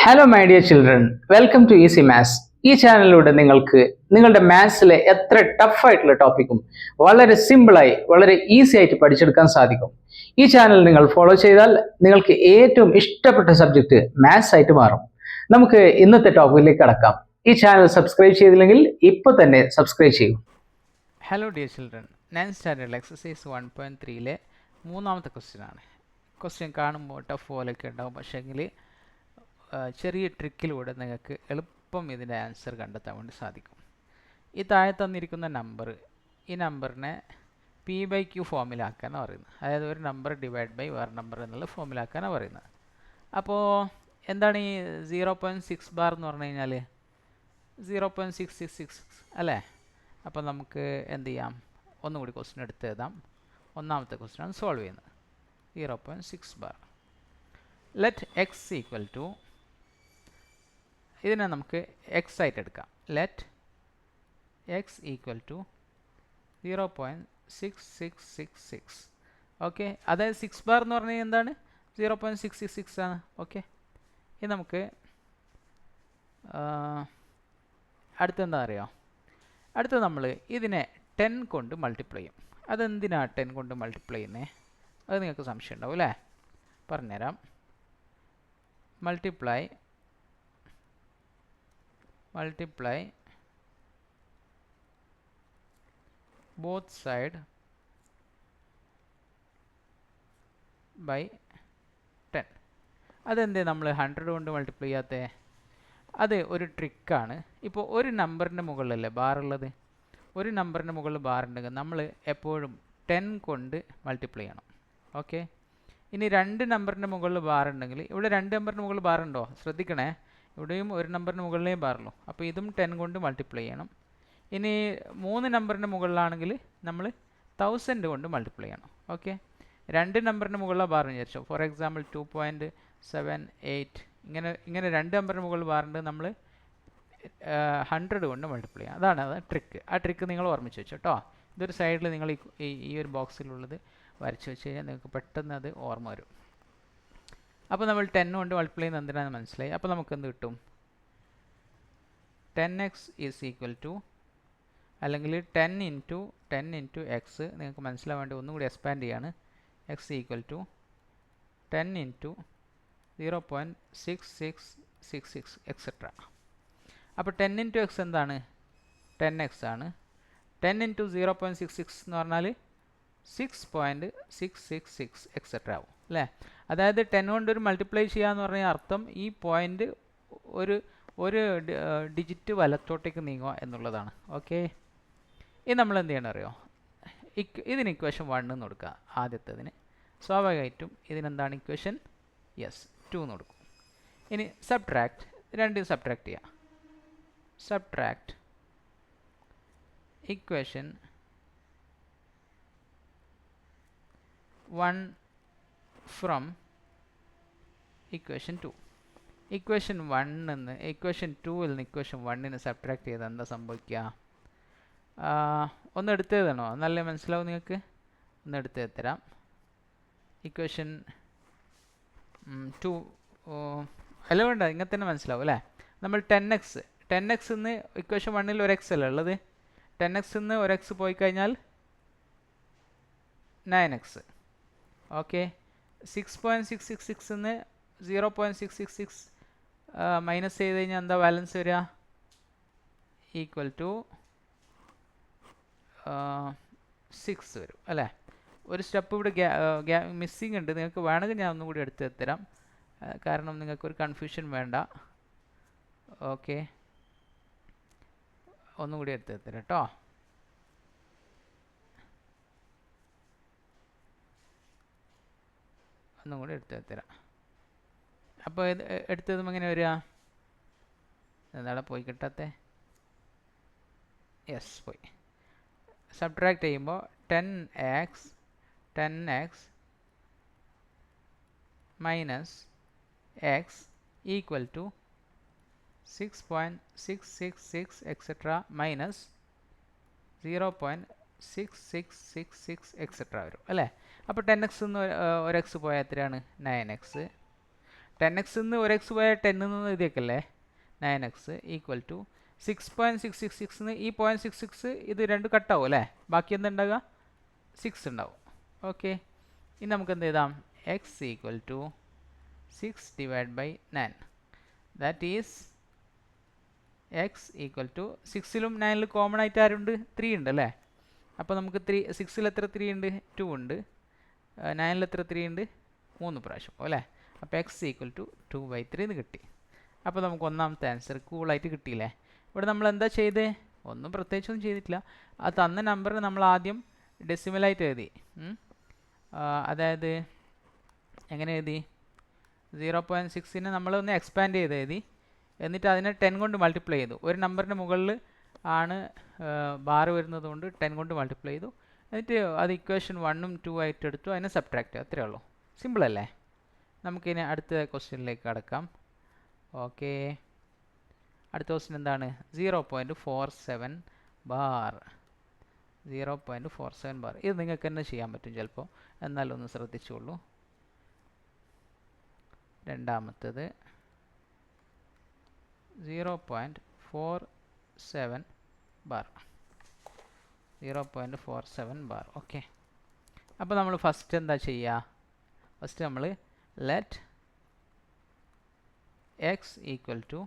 Hello my dear children, welcome to Easy Maths. ഈ ചാനലിലൂടെ നിങ്ങൾക്ക് നിങ്ങളുടെ മാത്സിലെ എത്ര ടഫായിട്ടുള്ള ടോപ്പിക്കും വളരെ സിമ്പിളായി വളരെ ഈസി ആയിട്ട് പഠിച്ചെടുക്കാൻ സാധിക്കും. ഈ ചാനൽ നിങ്ങൾ ഫോളോ ചെയ്താൽ നിങ്ങൾക്ക് ഏറ്റവും ഇഷ്ടപ്പെട്ട സബ്ജക്റ്റ് മാത്സ് ആയിട്ട് മാറും. നമുക്ക് ഇന്നത്തെ ടോപ്പിക്കിലേക്ക് കടക്കാം. ഈ ചാനൽ സബ്സ്ക്രൈബ് ചെയ്തില്ലെങ്കിൽ ഇപ്പോൾ തന്നെ സബ്സ്ക്രൈബ് ചെയ്യൂ. Hello dear children, 9th standard exercise 1.3 മൂന്നാമത്തെ ക്വസ്റ്റ്യൻ ആണ്. ക്വസ്റ്റ്യൻ കാണുമ്പോൾ ടഫ് പോലെയൊക്കെ ഉണ്ടാവും, പക്ഷേങ്കിൽ ചെറിയ ട്രിക്കിലൂടെ നിങ്ങൾക്ക് എളുപ്പം ഇതിൻ്റെ ആൻസർ കണ്ടെത്താൻ വേണ്ടി സാധിക്കും. ഈ താഴെ തന്നിരിക്കുന്ന നമ്പർ, ഈ നമ്പറിനെ P/Q ഫോമിലാക്കാനാണ് പറയുന്നത്. അതായത് ഒരു നമ്പർ ഡിവൈഡ് ബൈ വേറെ നമ്പർ എന്നുള്ള ഫോമിലാക്കാനാണ് പറയുന്നത്. അപ്പോൾ എന്താണ് ഈ 0.6 ബാർ എന്ന് പറഞ്ഞു കഴിഞ്ഞാൽ 0.666 അല്ലേ? അപ്പോൾ നമുക്ക് എന്ത് ചെയ്യാം, ഒന്നുകൂടി ക്വസ്റ്റ്യൻ എടുത്ത് എഴുതാം. ഒന്നാമത്തെ ക്വസ്റ്റ്യനാണ് സോൾവ് ചെയ്യുന്നത്. 0.6 bar. Let x equal to, ഇതിനെ നമുക്ക് എക്സ് ആയിട്ട് എടുക്കാം. Let x equal to 0.6666. Okay, അതായത് 6 ബാർ എന്ന് പറഞ്ഞാൽ എന്താണ്, 0.666 ആണ്. ഓക്കെ, ഇത് നമുക്ക് അടുത്തെന്താ അറിയാം, അടുത്ത നമ്മൾ ഇതിനെ 10 കൊണ്ട് മൾട്ടിപ്ലൈ ചെയ്യും. അതെന്തിനാണ് 10 കൊണ്ട് മൾട്ടിപ്ലൈ ചെയ്യുന്നത്? അത് നിങ്ങൾക്ക് സംശയം ഉണ്ടാവും അല്ലേ? പറഞ്ഞുതരാം. Multiply both side by 10. അതെന്തേ നമ്മൾ 100 കൊണ്ട് മൾട്ടിപ്ലൈ ചെയ്യാത്തേ? അത് ഒരു ട്രിക്കാണ്. ഇപ്പോൾ ഒരു നമ്പറിൻ്റെ മുകളിലല്ലേ ബാറുള്ളത്, ഒരു നമ്പറിൻ്റെ മുകളിൽ ബാർ ഉണ്ടെങ്കിൽ നമ്മൾ എപ്പോഴും 10 കൊണ്ട് മൾട്ടിപ്ലൈ ചെയ്യണം. ഓക്കെ, ഇനി രണ്ട് നമ്പറിൻ്റെ മുകളിൽ ബാർ ഉണ്ടെങ്കിൽ, ഇവിടെ രണ്ട് നമ്പറിൻ്റെ മുകളിൽ ബാർ ഉണ്ടോ ശ്രദ്ധിക്കണേ, ഇവിടെയും ഒരു നമ്പറിന് മുകളിലേ ബാറുള്ളൂ. അപ്പോൾ ഇതും 10 കൊണ്ട് മൾട്ടിപ്ലൈ ചെയ്യണം. ഇനി 3 നമ്പറിൻ്റെ മുകളിലാണെങ്കിൽ നമ്മൾ 1000 കൊണ്ട് മൾട്ടിപ്ലൈ ചെയ്യണം. ഓക്കെ, രണ്ട് നമ്പറിൻ്റെ മുകളിലാണ് ബാർ വിചാരിച്ചോ. ഫോർ എക്സാമ്പിൾ 2.78, ഇങ്ങനെ രണ്ട് നമ്പറിന് മുകളിൽ ബാറുണ്ട്, നമ്മൾ 100 കൊണ്ട് മൾട്ടിപ്ലൈ ചെയ്യാം. അതാണ് ട്രിക്ക്. ആ ട്രിക്ക് നിങ്ങൾ ഓർമ്മിച്ച് വെച്ചോ കേട്ടോ. ഇതൊരു സൈഡിൽ നിങ്ങൾ ഈ ഒരു ബോക്സിലുള്ളത് വരച്ച് വെച്ച് കഴിഞ്ഞാൽ നിങ്ങൾക്ക് പെട്ടെന്ന് അത് ഓർമ്മ വരും. അപ്പോൾ നമ്മൾ 10 കൊണ്ട് മൾട്ടിപ്ലൈ ചെയ്യുന്നത് എന്തിനാണെന്ന് മനസ്സിലായി. അപ്പോൾ നമുക്ക് എന്ത് കിട്ടും? 10x ഈസ് ഈക്വൽ ടു, അല്ലെങ്കിൽ 10 ഇൻറ്റു എക്സ്, നിങ്ങൾക്ക് മനസ്സിലാൻ വേണ്ടി ഒന്നും കൂടി എക്സ്പാൻഡ് ചെയ്യാണ്. X equal to 10 into 0.6666 etcetera. അപ്പോൾ 10 ഇൻറ്റു എക്സ് എന്താണ്? 10x ആണ്. 10 ഇൻറ്റു 0.66 എന്ന് പറഞ്ഞാൽ 6.666 എക്സെട്ര ആവും അല്ലേ? അതായത് 10 കൊണ്ട് ഒരു മൾട്ടിപ്ലൈ ചെയ്യാന്ന് പറഞ്ഞാൽ അർത്ഥം ഈ പോയിൻ്റ് ഒരു ഡിജിറ്റ് വലത്തോട്ടേക്ക് നീങ്ങുക എന്നുള്ളതാണ്. ഓക്കെ, ഇത് നമ്മൾ എന്ത് ചെയ്യണം അറിയോ? ഇതിന് ഇക്വേഷൻ 1 എന്ന് കൊടുക്കുക. ആദ്യത്തേതിന് സ്വാഭാവികമായിട്ടും ഇതിനെന്താണ് ഇക്വേഷൻ? യെസ്, 2 എന്ന് കൊടുക്കും. ഇനി സബ്ട്രാക്ട്, രണ്ടും സബ്ട്രാക്ട് ചെയ്യുക. Subtract equation 1 from equation 2. Equation 1 നിന്ന് ഇക്വേഷൻ 2ൽ നിന്ന് ഇക്വേഷൻ 1ന് സബ്ട്രാക്ട് ചെയ്താൽ എന്താ സംഭവിക്കുക? ഒന്ന് എടുത്തേതാണോ? നല്ല മനസ്സിലാവും നിങ്ങൾക്ക്. ഒന്ന് എടുത്ത് തരാം. ഇക്വേഷൻ 2 അല്ല വേണ്ട, ഇങ്ങനെ തന്നെ മനസ്സിലാവും അല്ലേ? നമ്മൾ 10x നിന്ന് ഇക്വേഷൻ 1ൽ ഒരു എക്സ് അല്ലേ ഉള്ളത്. 10x നിന്ന് ഒരു എക്സ് പോയി കഴിഞ്ഞാൽ 9x. ഓക്കെ, 6.666 നിന്ന് 0.666 മൈനസ് ചെയ്ത് കഴിഞ്ഞാൽ എന്താ ബാലൻസ് വരിക? ഈക്വൽ ടു 6 വരും അല്ലേ? ഒരു സ്റ്റെപ്പ് ഇവിടെ മിസ്സിങ് ഉണ്ട്. നിങ്ങൾക്ക് വേണമെങ്കിൽ ഞാൻ ഒന്നും കൂടി എടുത്ത് തരാം, കാരണം നിങ്ങൾക്കൊരു കൺഫ്യൂഷൻ വേണ്ട. ഓക്കെ, ഒന്നും കൂടി എടുത്ത് തരാം കേട്ടോ. ഒന്നും കൂടി എടുത്ത് തരാം. അപ്പോൾ ഇത് എടുത്തതും എങ്ങനെ വരിക? എന്താണ് പോയി കിട്ടാത്തേ? യെസ്, പോയി. സബ്ട്രാക്ട് ചെയ്യുമ്പോൾ 10x minus x equal to 6.666 etcetera minus 0.6666 etcetera വരും അല്ലേ? അപ്പോൾ 10x നിന്ന് ഒരു എക്സ് പോയാൽ എത്രയാണ്? 9x. 10x നിന്ന് 1x പോയാൽ 10 നിന്ന് എഴുതിയേക്കല്ലേ 9x ഈക്വൽ ടു 6.666 ഈ 0.66 ഇത് രണ്ട് കട്ടാവും അല്ലേ ബാക്കി എന്താ ഉണ്ടാകുക 6 ഉണ്ടാവും ഓക്കെ ഇനി നമുക്ക് എന്ത് എഴുതാം x equal to 6 divide by 9 that is x equal to 6ലും 9ലും കോമൺ ആയിട്ട് ആരുണ്ട് 3 ഉണ്ട് അല്ലേ അപ്പോൾ നമുക്ക് 6ൽ എത്ര 3 ഉണ്ട് 2 ഉണ്ട് 9ൽ എത്ര 3 ഉണ്ട് 3 പ്രാവശ്യം അല്ലേ അപ്പോൾ എക്സ് ഈക്വൽ ടു 2/3 എന്ന് കിട്ടി അപ്പോൾ നമുക്ക് ഒന്നാമത്തെ ആൻസർ കൂളായിട്ട് കിട്ടിയില്ലേ ഇവിടെ നമ്മൾ എന്താ ചെയ്തേ ഒന്നും പ്രത്യേകിച്ചൊന്നും ചെയ്തിട്ടില്ല ആ തന്ന നമ്പർ നമ്മൾ ആദ്യം ഡെസിമലായിട്ട് എഴുതി അതായത് എങ്ങനെ എഴുതി 0.6നെ നമ്മളൊന്ന് എക്സ്പാൻഡ് ചെയ്ത് എഴുതി എന്നിട്ട് അതിനെ 10 കൊണ്ട് മൾട്ടിപ്ലൈ ചെയ്തു ഒരു നമ്പറിൻ്റെ മുകളിൽ ആണ് ബാർ വരുന്നത് കൊണ്ട് 10 കൊണ്ട് മൾട്ടിപ്ലൈ ചെയ്തു എന്നിട്ട് അത് ഇക്വേഷൻ 1ഉം 2 ആയിട്ട് എടുത്തു അതിനെ സബ്ട്രാക്റ്റ് അത്രയേ ഉള്ളൂ സിമ്പിൾ അല്ലേ നമുക്കിനി അടുത്ത ക്വസ്റ്റ്യനിലേക്ക് കടക്കാം ഓക്കെ അടുത്ത ക്വസ്റ്റ്യൻ എന്താണ് 0.47 ബാർ 0.47 ബാർ ഇത് നിങ്ങൾക്ക് തന്നെ ചെയ്യാൻ പറ്റും ചിലപ്പോൾ എന്നാലും ഒന്ന് ശ്രദ്ധിച്ചോളൂ രണ്ടാമത്തേത് 0.47 ബാർ 0.47 ബാർ ഓക്കെ അപ്പോൾ നമ്മൾ ഫസ്റ്റ് എന്താ ചെയ്യുക ഫസ്റ്റ് നമ്മൾ ലെറ്റ് എക്സ് ഈക്വൽ ടു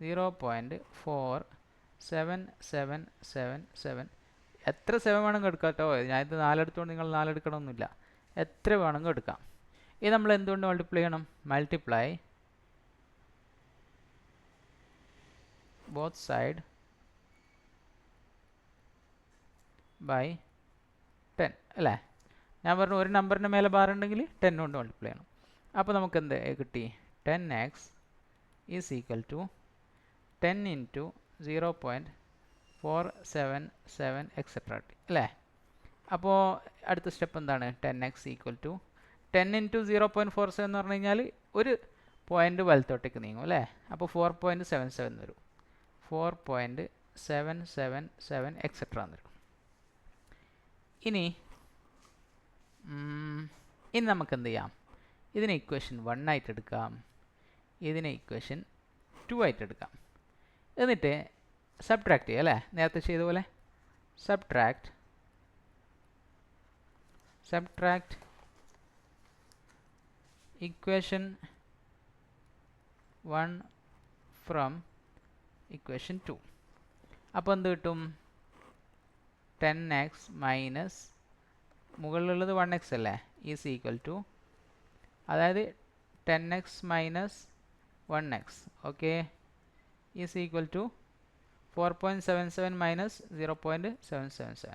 0.477777 എത്ര 7 വേണമെങ്കിൽ എടുക്കാം കേട്ടോ ഞാനിത് 4 എടുത്തുകൊണ്ട് നിങ്ങൾ 4 എടുക്കണമെന്നില്ല എത്ര വേണമെങ്കിൽ എടുക്കാം ഇത് നമ്മൾ എന്തുകൊണ്ട് മൾട്ടിപ്ലൈ ചെയ്യണം മൾട്ടിപ്ലൈ ബോത്ത് സൈഡ് ബൈ 10 അല്ലേ ഞാൻ പറഞ്ഞു ഒരു നമ്പറിൻ്റെ മേലെ ബാർ ഉണ്ടെങ്കിൽ 10 കൊണ്ട് മൾട്ടിപ്ലൈ ചെയ്യണം അപ്പോൾ നമുക്ക് എന്ത് കിട്ടി 10x is equal to 10 into 0.477 etcetera അല്ലേ അപ്പോൾ അടുത്ത സ്റ്റെപ്പ് എന്താണ് 10x ഈക്വൽ ടു 10 ഇൻറ്റു 0.47 എന്ന് പറഞ്ഞു കഴിഞ്ഞാൽ ഒരു പോയിൻ്റ് വലത്തോട്ടേക്ക് നീങ്ങും അല്ലേ അപ്പോൾ 4.77 വരും 4.777 എക്സെട്ര എന്ന് വരും ഇനി നമുക്ക് എന്ത് ചെയ്യാം ഇതിനെ ഇക്വേഷൻ 1 ആയിട്ട് എടുക്കാം ഇതിനെ ഇക്വേഷൻ 2 ആയിട്ട് എടുക്കാം എന്നിട്ട് സബ്ട്രാക്ട് ചെയ്യുക അല്ലേ നേരത്തെ ചെയ്ത പോലെ സബ്ട്രാക്ട് ഇക്വേഷൻ 1 ഫ്രം ഇക്വേഷൻ 2 അപ്പോൾ എന്ത് കിട്ടും 10x മൈനസ് മുകളിലുള്ളത് 1x അല്ലേ ഈസ് ഈക്വൽ ടു അതായത് 10x minus 1x okay is equal to 4.77 minus 0.777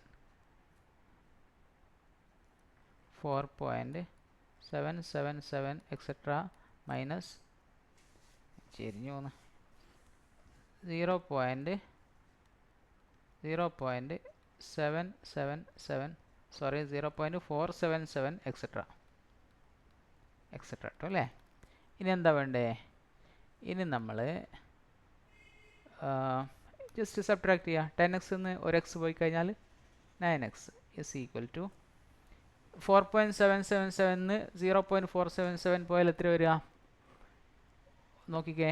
4.777 etcetera minus ചെരിഞ്ഞു പോന്ന് 0.777 സോറി 0.477 എക്സെട്ര കേട്ടോ അല്ലേ ഇനി എന്താ വേണ്ടേ ഇനി നമ്മൾ ജസ്റ്റ് സബ്ട്രാക്ട് ചെയ്യുക 10x നിന്ന് 1x പോയി കഴിഞ്ഞാൽ 9x ഇസ് ഈക്വൽ ടു 4.777 0.477 പോയാൽ എത്ര വരിക നോക്കിക്കേ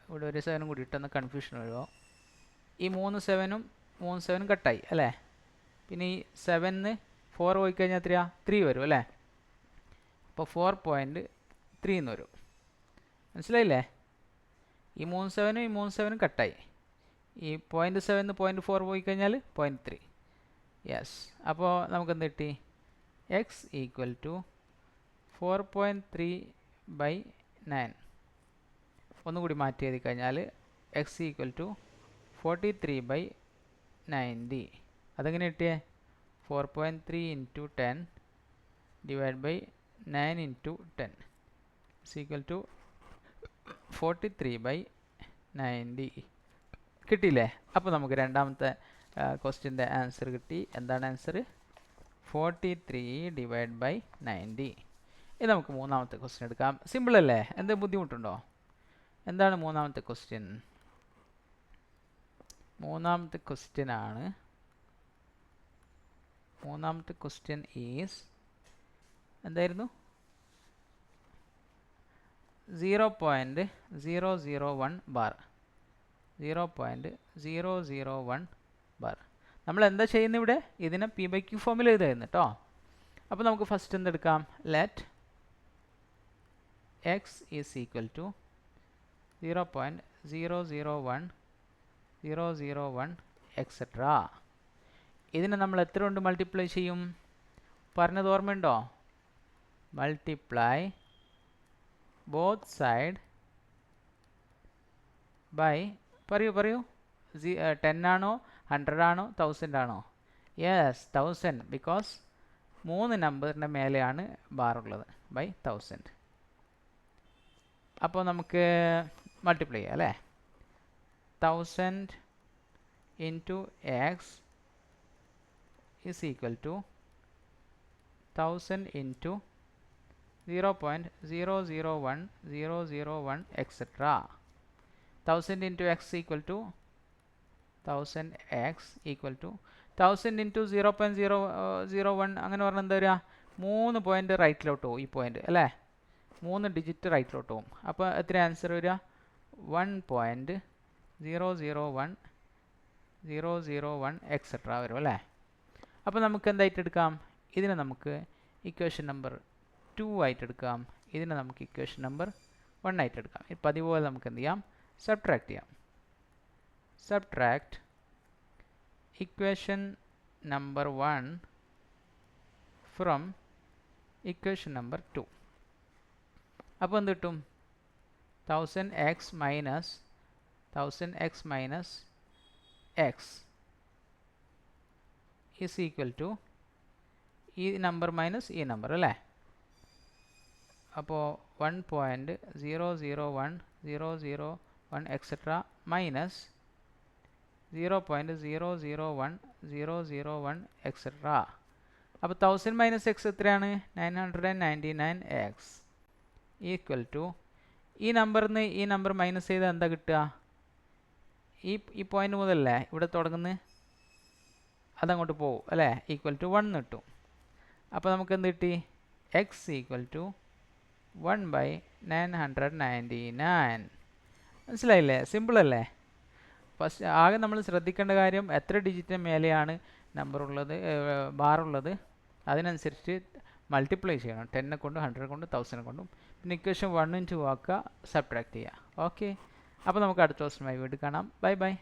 ഇവിടെ ഒരു 7 കൂടി ഇട്ടെന്ന് കൺഫ്യൂഷൻ വരുമോ ഈ 3 കട്ടായി അല്ലേ പിന്നെ ഈ 7 4 പോയി കഴിഞ്ഞാൽ എത്രയാ 3 വരും അല്ലേ അപ്പോൾ 4.3 എന്ന് വരും മനസ്സിലായില്ലേ ഈ 3 കട്ടായി ഈ 0.7 0.4 പോയി കഴിഞ്ഞാൽ 0.3 യെസ് അപ്പോൾ നമുക്ക് എന്ത് കിട്ടി എക്സ് ഈക്വൽ ടു 4.3/9 ഒന്നുകൂടി മാറ്റി എഴുതി കഴിഞ്ഞാൽ എക്സ് ഈക്വൽ ടു 43/90 അതെങ്ങനെ കിട്ടിയേ 4.3 into 10 divide by 9 into 10 is equal to 43/90 കിട്ടിയില്ലേ അപ്പോൾ നമുക്ക് രണ്ടാമത്തെ ക്വസ്റ്റ്യൻ്റെ ആൻസർ കിട്ടി എന്താണ് ആൻസർ 43/90 ഇത് നമുക്ക് മൂന്നാമത്തെ ക്വസ്റ്റ്യൻ എടുക്കാം സിമ്പിൾ അല്ലേ എന്ത് ബുദ്ധിമുട്ടുണ്ടോ എന്താണ് മൂന്നാമത്തെ ക്വസ്റ്റ്യൻ മൂന്നാമത്തെ ക്വസ്റ്റ്യൻ ഈസ് എന്തായിരുന്നു 0.001 ബാർ 0.001 ബാർ. നമ്മൾ എന്താ ചെയ്യുന്നത് ഇവിടെ? ഇതിനെ p/q ഫോമിൽ എഴുതായിരുന്നു കേട്ടോ. അപ്പോൾ നമുക്ക് ഫസ്റ്റ് എന്തെടുക്കാം? Let x is equal to 0.001 etcetera. ഇതിനെ നമ്മൾ എത്ര കൊണ്ട് മൾട്ടിപ്ലൈ ചെയ്യും? പറഞ്ഞത് ഓർമ്മയുണ്ടോ? മൾട്ടിപ്ലൈ ബോത്ത് സൈഡ് ബൈ, പറയൂ 10 ആണോ 100 ആണോ 1000 ആണോ? യെസ് 1000, ബിക്കോസ് 3 നമ്പറിൻ്റെ മേലെയാണ് ബാറുള്ളത്, ബൈ 1000. അപ്പോൾ നമുക്ക് മൾട്ടിപ്ലൈ ചെയ്യാം അല്ലേ? 1000 into x is equal to 1000 into 0.001 etcetera. 1000 into x equal to 1000x equal to 1000 into 0.001 അങ്ങനെ പറഞ്ഞാൽ എന്താ വരിക? 3 പോയിൻ്റ് റൈറ്റിലോട്ട് പോകും ഈ പോയിൻ്റ് അല്ലേ? 3 ഡിജിറ്റ് റൈറ്റിലോട്ട് പോകും. അപ്പോൾ എത്ര ആൻസർ വരിക? 1.001 എക്സെട്ര വരും അല്ലേ? അപ്പോൾ നമുക്ക് എന്തായിട്ട് എടുക്കാം? ഇതിനെ നമുക്ക് ഇക്വേഷൻ നമ്പർ 2 ആയിട്ട് എടുക്കാം. ഇതിനെ നമുക്ക് ഇക്വേഷൻ നമ്പർ 1 ആയിട്ട് എടുക്കാം. ഇപ്പം അതുപോലെ നമുക്ക് എന്ത് ചെയ്യാം? സബ്ട്രാക്ട് ചെയ്യാം. Subtract equation number 1 from equation number 2. അപ്പോൾ എന്ത് കിട്ടും? 1000x minus x is equal to ഈ നമ്പർ മൈനസ് ഈ നമ്പർ അല്ലേ? അപ്പോൾ 1.001 എക്സെട്ര മൈനസ് 0.001 എക്സെട്ര. അപ്പോൾ 1000 മൈനസ് എക്സ് എത്രയാണ്? 999x ഈക്വൽ ടു ഈ നമ്പറിൽ നിന്ന് ഈ നമ്പർ മൈനസ് ചെയ്താൽ എന്താ കിട്ടുക? ഈ പോയിന്റ് മുതലല്ലേ ഇവിടെ തുടങ്ങുന്നത്, അതങ്ങോട്ട് പോകും അല്ലേ? ഈക്വൽ ടു 1 കിട്ടും. അപ്പോൾ നമുക്ക് എന്ത് കിട്ടി? X equal to 1/999. മനസ്സിലായില്ലേ? സിമ്പിൾ അല്ലേ? ഫസ്റ്റ് ആകെ നമ്മൾ ശ്രദ്ധിക്കേണ്ട കാര്യം എത്ര ഡിജിറ്റിന് മേലെയാണ് നമ്പർ ഉള്ളത്, ബാറുള്ളത്, അതിനനുസരിച്ച് മൾട്ടിപ്ലൈ ചെയ്യണം. 10 കൊണ്ടും 100 കൊണ്ടും 1000 കൊണ്ടും. പിന്നെ ഇക്വേഷൻ 1 ഉം 2 ആക്കുക, സബ്ട്രാക്ട് ചെയ്യുക. ഓക്കെ, അപ്പോൾ നമുക്ക് അടുത്ത ദിവസമായി വീണ്ടും കാണാം. Bye bye.